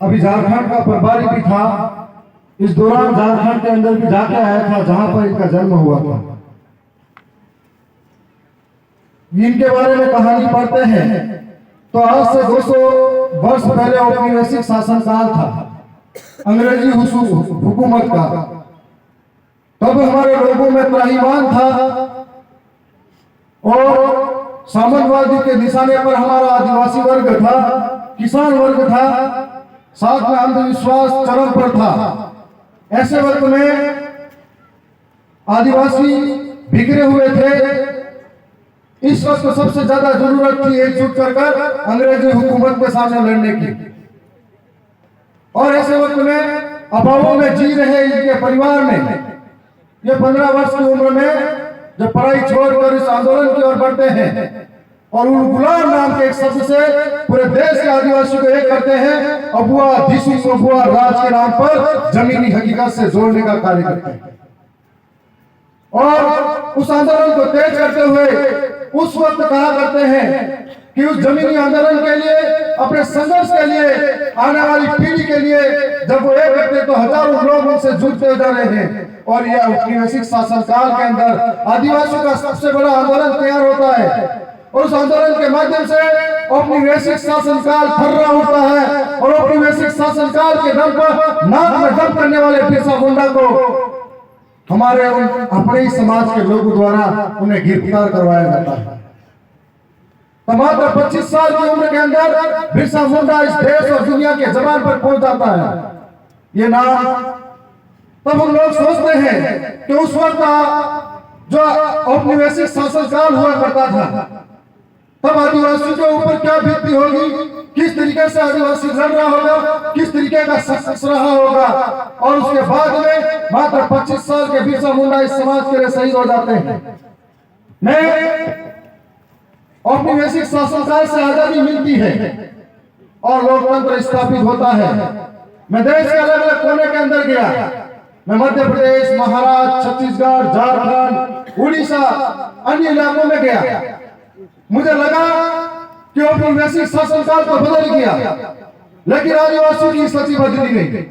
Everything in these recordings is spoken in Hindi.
अभी झारखंड का प्रभारी भी था। इस दौरान झारखंड के अंदर भी जाके आया था जहां पर इनका जन्म हुआ था। इनके बारे में कहानी पढ़ते हैं तो आज से 200 वर्ष पहले औपनिवेशिक शासनकाल था, अंग्रेजी हुकूमत का। तब हमारे लोगों में त्राहिमाम था और सामंतवादी के निशाने पर हमारा आदिवासी वर्ग था, किसान वर्ग था, साथ में अंधविश्वास चरम पर था। ऐसे वक्त में आदिवासी बिखरे हुए थे। इस वक्त सबसे ज्यादा जरूरत थी एकजुट कर अंग्रेजी हुकूमत के सामने लड़ने की। और ऐसे वक्त में अभावों में जी रहे इनके परिवार में ये 15 वर्ष की उम्र में जब पढ़ाई छोड़कर इस आंदोलन की ओर बढ़ते हैं और उन गुलाम नाम के एक शब्द से पूरे देश के आदिवासियों को एक करते हैं, अबुआ दिसु अबुआ राज के नाम पर जमीनी हकीकत से जोड़ने का कार्य करते हैं। और उस आंदोलन को तेज करते हुए उस वक्त कहा करते हैं कि उस जमीनी आंदोलन के लिए, अपने संघर्ष के लिए, आने वाली पीढ़ी के लिए जब वो एक करते तो हजारों लोग उनसे जुड़ते जा रहे हैं। और यह औपनिवेशिक शासनकाल के अंदर आदिवासियों का सबसे बड़ा आंदोलन तैयार होता है और उस आंदोलन के माध्यम से औपनिवेशिक शासनकाल फर्रा उठता है और औपनिवेशिक शासनकाल के दम पर नाक में दम करने वाले बिरसा मुंडा को हमारे अपने ही समाज के लोगों द्वारा उन्हें गिरफ्तार करवाया जाता है। तो मात्र 25 साल की उम्र के अंदर बिरसा मुंडा इस देश और दुनिया के जबान पर पहुंच जाता है। ये नाम तब हम लोग सोचते हैं कि उस वक्त जो औपनिवेशिक शासनकाल हुआ करता था तब आदिवासी के ऊपर क्या बीतती होगी, किस तरीके से आदिवासी लड़ रहा होगा, किस तरीके का सक्सेस रहा होगा। और उसके बाद में मात्र 25 साल के बिरसा मुंडा इस समाज के लिए शहीद हो जाते हैं। मैं औपनिवेशिक शासनकाल से आजादी मिलती है और लोकतंत्र स्थापित होता है। मैं देश के अलग अलग कोने के अंदर गया। मैं मध्य प्रदेश, महाराष्ट्र, छत्तीसगढ़, झारखंड, उड़ीसा, अन्य इलाकों में गया। मुझे लगा कि औपनिवेशिक शासनकाल को बदल गया, लेकिन आदिवासियों की स्थिति बदली नहीं।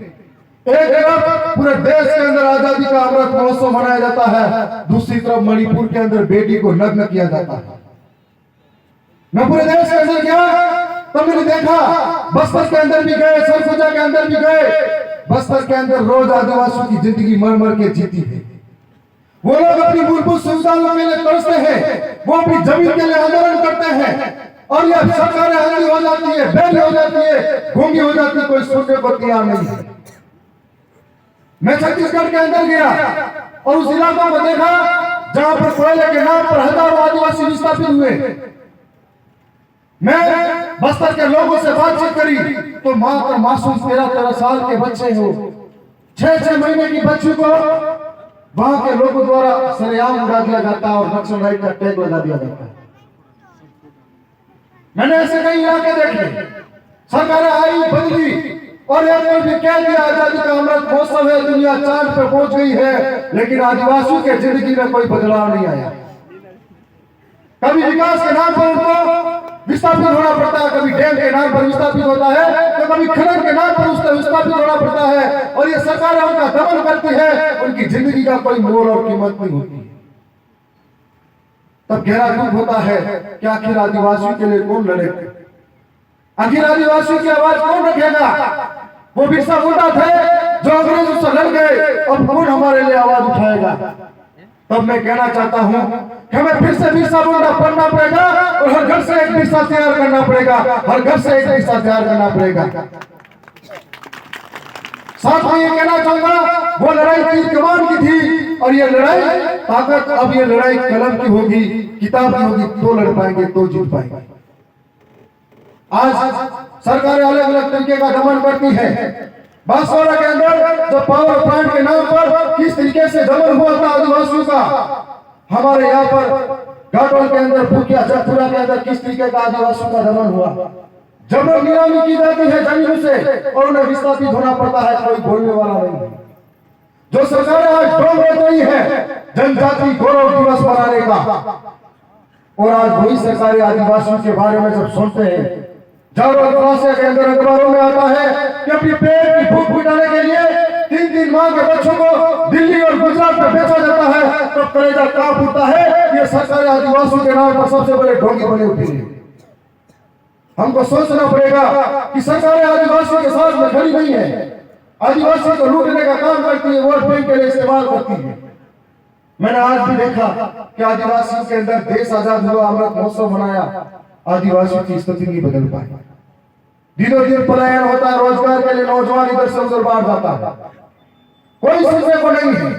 एक तरफ पूरे देश के अंदर आजादी का अमृत महोत्सव मनाया जाता है, दूसरी तरफ मणिपुर के अंदर बेटी को नग्न किया जाता है। मैं पूरे देश के अंदर गया तो मैंने देखा, बस्तर के अंदर भी गए, सरगुजा के अंदर भी गए। बस्तर के अंदर रोज आदिवासियों की जिंदगी मर मर के जीती है। वो लोग अपनी मूलभूत सुविधाओं के लिए तरसते हैं, वो अपनी जमीन के लिए आंदोलन करते हैं और यह सरकारें अंधी हो जाती है, बेली हो जाती है, गूंगी हो जाती है, कोई सुनने को तैयार नहीं है। मैं छत्तीसगढ़ के अंदर गया और उस इलाकों को देखा जहां पर कोयले के नाम पर हजारों आदिवासी विस्थापित हुए। मैं बस्तर के लोगों से बातचीत करी तो मात्र मासूम 13-13 साल के बच्चे हो, 6-6 महीने की बच्ची को वहां के लोगों द्वारा सरेआम उड़ा दिया जाता है और नक्सल राइट का टैग लगा दिया जाता है। मैंने ऐसे कई इलाके देखे, सरकारें आई बदली और एक भी कह दिया आजादी का अमृत महोत्सव है, दुनिया चांद पे पहुंच गई है, लेकिन आदिवासियों के जिंदगी में कोई बदलाव नहीं आया। कभी विकास के नाम पर उनको विस्थापित होना पड़ता है, कभी डैम के नाम पर विस्थापित होता है, तो कभी खनन के नाम पर उससे विस्थापित होना पड़ता है और ये सरकार उनका दमन करती है, उनकी जिंदगी का कोई मोल और कीमत नहीं होती। तब गहरा दुख होता है कि आखिर आदिवासियों के लिए कौन लड़ेगा, आखिर आदिवासियों की आवाज कौन रखेगा। वो बिरसा मुंडा थे जो अंग्रेजों से लड़ गए, अब कौन हमारे लिए आवाज उठाएगा। तब मैं कहना चाहता हूं कि हमें फिर से बिरसा मुंडा पढ़ना पड़ेगा और हर घर से एक बिरसा तैयार करना पड़ेगा, हर घर से एक बिरसा तैयार करना पड़ेगा। साथ में ये कहना चाहूंगा, वो लड़ाई तीर कमान की थी और ये लड़ाई ताकत, अब ये लड़ाई कलम की होगी, किताब की होगी, तो लड़ पाएंगे, तो जीत पाएंगे। आज सरकारें अलग अलग तरीके का दमन करती है। बांसवाड़ा के अंदर जो पावर प्लांट के नाम पर किस तरीके से दमन हुआ था आदिवासियों का, हमारे यहाँ पर घाटोल के अंदर, भूकिया जगपुरा के अंदर किस तरीके का आदिवासियों का दमन हुआ। जबर नीलामी की जाती है जमीनों से और उन्हें विस्थापित होना पड़ता है, कोई बोलने वाला नहीं। जो सरकारें आज डोल रह रही है जनजाति गौरव दिवस मनाने का, और आज वही सरकारें आदिवासियों के बारे में जब सुनते हैं, के अंदर अखबारों में आता है कि अपनी पेट की भूख मिटाने के लिए 3-3 माह के बच्चों को दिल्ली और गुजरात में बेचा जाता है, तो कलेजा कांप उठता है। ये सरकार आदिवासियों के नाम पर सबसे बड़े ढोंगी बने हुए हैं। हमको सोचना पड़ेगा कि सरकारें आदिवासियों के साथ में खड़ी नहीं है, आदिवासियों को लूटने का काम करती है, वोट बैंक के लिए इस्तेमाल करती है। मैंने आज भी देखा कि आदिवासियों के अंदर देश आजाद हुआ, अमृत महोत्सव मनाया, आदिवासियों की स्थिति नहीं बदल पाई। दिनों दिन पलायन होता है, रोजगार के लिए नौजवान इधर से उधर बाहर जाता है, कोई सुनने को नहीं है।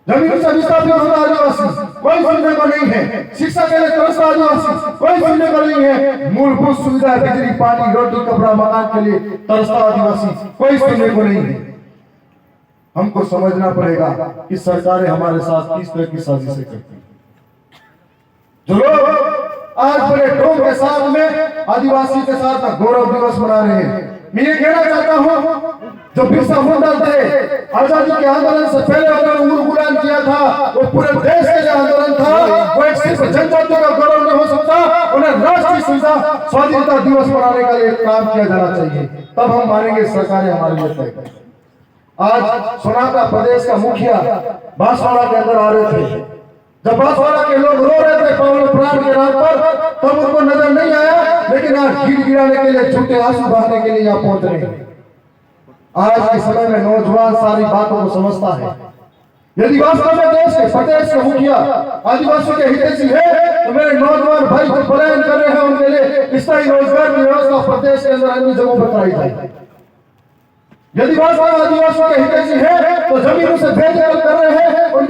जमीन से विस्थापित होता आदिवासी, कोई सुनने को नहीं है। शिक्षा के लिए तरसता आदिवासी, कोई सुनने को नहीं है। मूलभूत सुविधा बिजली, पानी, रोटी, कपड़ा, मकान के लिए तरसता आदिवासी, कोई सुनने को नहीं है। हमको समझना पड़ेगा कि सरकारें हमारे साथ किस तरह की साजिशें करती हैं। जो लोग आज बड़े ढोंग के साथ में आदिवासी के साथ गौरव दिवस मना रहे हैं, मैं ये कहना चाहता हूं, जो बिरसा मुंडा थे, आजादी के आंदोलन से पहले उन्होंने उम्र गुलाम किया था, वो पूरे देश के लिए आंदोलन था। वो एक सिर्फ जनजातियों का गौरव नहीं हो सकता, उन्हें राष्ट्रीय सुविधा स्वाधीनता दिवस मनाने का लिए काम किया जाना चाहिए, तब हम मानेंगे सरकारें हमारे लिए तय करें। आज सोनाता प्रदेश का मुखिया बांसवाड़ा के अंदर आ रहे थे, जब बांसवाड़ा के लोग रो रहे थे पवन प्राण के नाम पर, तब उनको नजर नहीं आया, लेकिन आज गिर गिराने के लिए, झूठे आंसू बहाने के लिए यहाँ पहुंच रहे हैं। आज के समय में नौजवान सारी बातों को समझता है। यदि वास्तव में देश के प्रदेश के मुखिया आदिवासियों के हितैषी है, तो मेरे नौजवान भाई जो पलायन कर रहे हैं उनके लिए स्थायी रोजगार की व्यवस्था प्रदेश के अंदर अन्य जगहों पर कराई जाए। यदि वास्तव में आदिवासियों के हितैषी है, तो जमीनों से बेदखल कर रहे हैं।